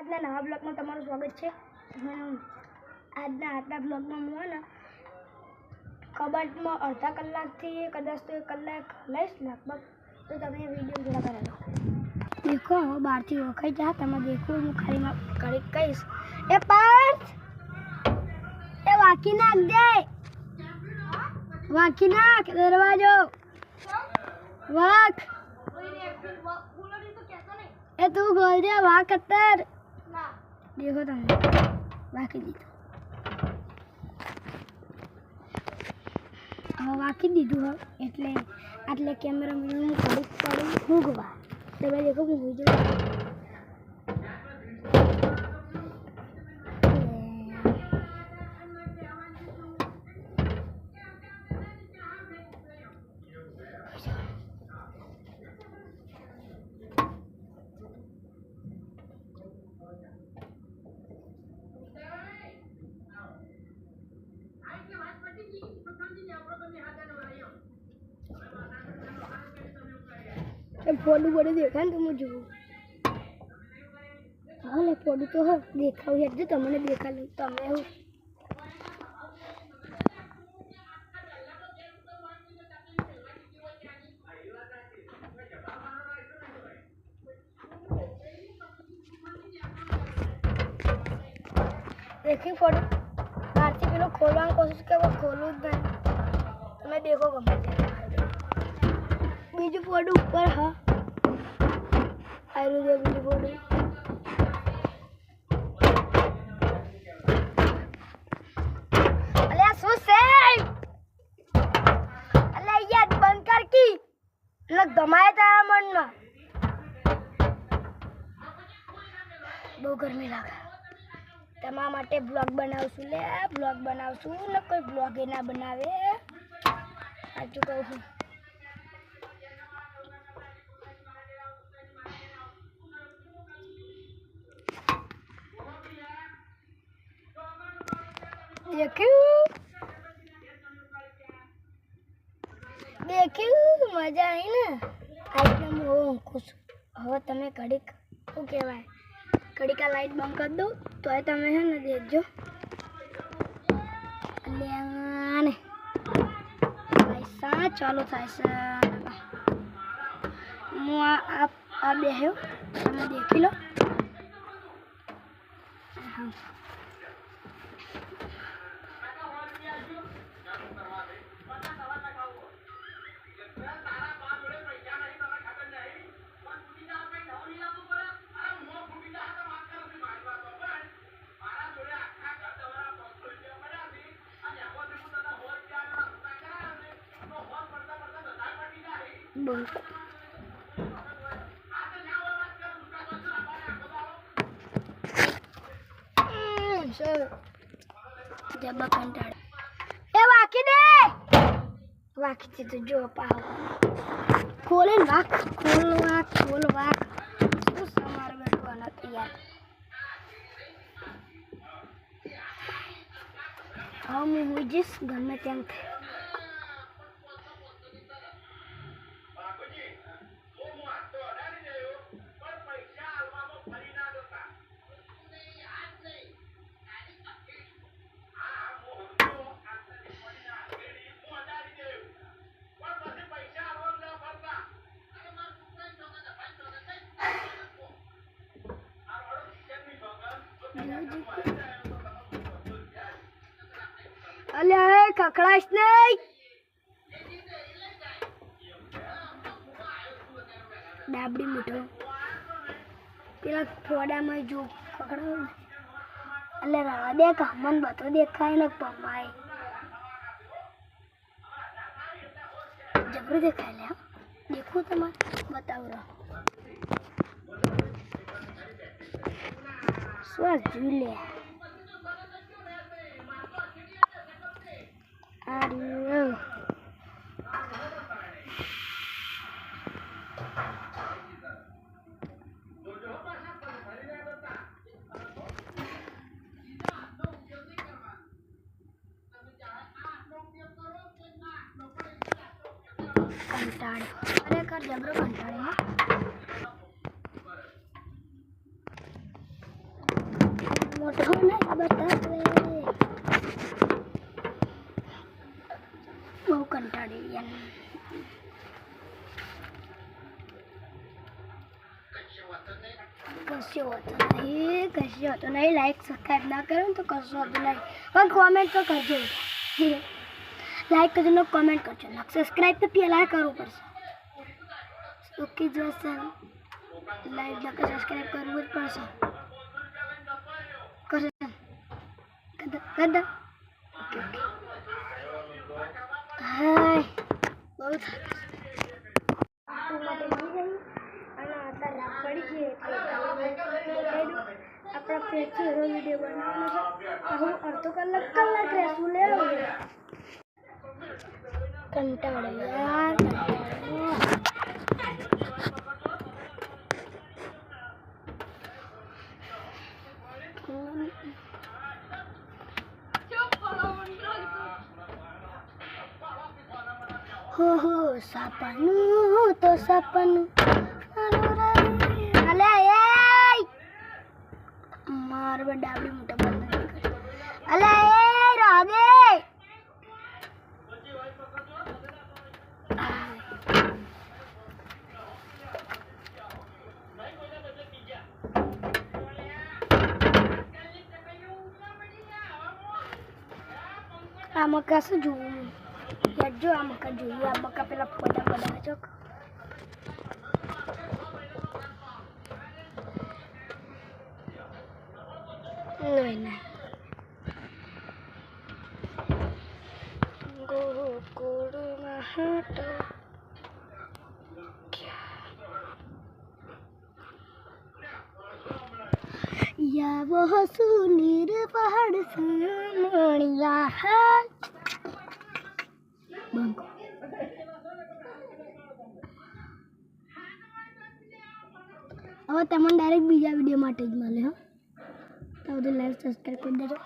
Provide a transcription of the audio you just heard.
આજના નવા બ્લોગમાં તમારું સ્વાગત છે. આજના બ્લોગમાં હું ને કબાટમાં અડધા કલાકથી કદાચ તો 1 કલાક લઈશ લગભગ, તો તમે વિડીયો જોડા કરેલો દેખો. બહારથી વખાઈ જા તમે દેખો, હું ખાલી ઘડીક કહીશ. એ પાંચ એ વાકી નાખ દે, વાકી નાખ દરવાજો વાક. એ તું ગોલ દે વાક અત્તર देखो तुम बाकी दीदू बाकी दीदू हो એટલે કેમેરામેન હું ઘડીક પડી ઊંઘવા. તમે દેખો હું ઊંઘી જાઉં. फोटो बड़े देखा तो मुझे हाँ ले फोटो तो हो देखा हुई है तो मैंने देखा लो तो मैं हूँ देखिए फोटो भारती किलो खोलने की कोशिश कर वो खोलू नहीं तो मैं देखो कम बीजू फोटो ऊपर हाँ आयरु दे बीजू फोटो अले सुसे अले याद बंद कर की लग दमाए तारा मन में बहुत गर्मी लगा तमा माटे ब्लॉग बनावશું લે ब्लॉग બનાવશું ને કોઈ ब्लॉग એ ના બનાવે સાચું કહું છું. દેખ્યું મજા આવી ને આજે હું ખુશ. હવે તમે ઘડીક શું કહેવાય ઘડીક આ લાઈટ બંધ કરી દો તો તમે છે ને દેખજો ને પૈસા ચાલુ થાય છે. હું આ બેહ્યો તમે દેખી લો. जब कंटाळ ए वाकी दे वाकी तो जो पाव खोले वाक खोल वाक શું સમાર બેઠવા નથી યાર. હું જીસ ગમે તેમ અલે કકડાશ નહીં ડાબડી મીઠો પેલા થોડામાં જો કકડાવ એટલે રવા દે મન બધો દેખાય ને પમાય જબરું દેખાય લે. દેખો તમારે બતાવ રહો શું ઝૂલે કંટાળે ખરેખર જબરો કંટાળે. મોટો નહીં બતાવે બહુ કંટાળી ગયા કશું હોતું નહીં લાઈક સબસ્ક્રાઈબ ના કરો ને તો કશું હોતું નહીં પણ કોમેન્ટ તો કરજો લાઈક કરજો ને કોમેન્ટ કરજો સબસ્ક્રાઈબ તો પહેલાં કરવું પડશે ઓકે જોશે લાઈક ના કરે સબસ્ક્રાઈબ કરવું જ પડશે કરશે કદા હાય બહુ આપણા ફેરથી એનો વિડીયો બનાવવાનો છે હું અડધો કલાક રહેશું લે કંટાળો યાર હો સપનું તો સપનું અલે એ માર ડાબડી મોટા બંધ અલે એ રાગે આ મકા શું જોવું જો આ મકા જોઈએ આ મકા પેલા ફોટા બનાવે છો નહીં ગોકુળમાં હતો યા वो सुनीर पहाड़ सुनिया है બંકો હવે તમને ડાયરેક્ટ બીજા વિડીયો માટે જ મળે હા તો બધું લાઈક સબસ્ક્રાઈબ કરી દેજો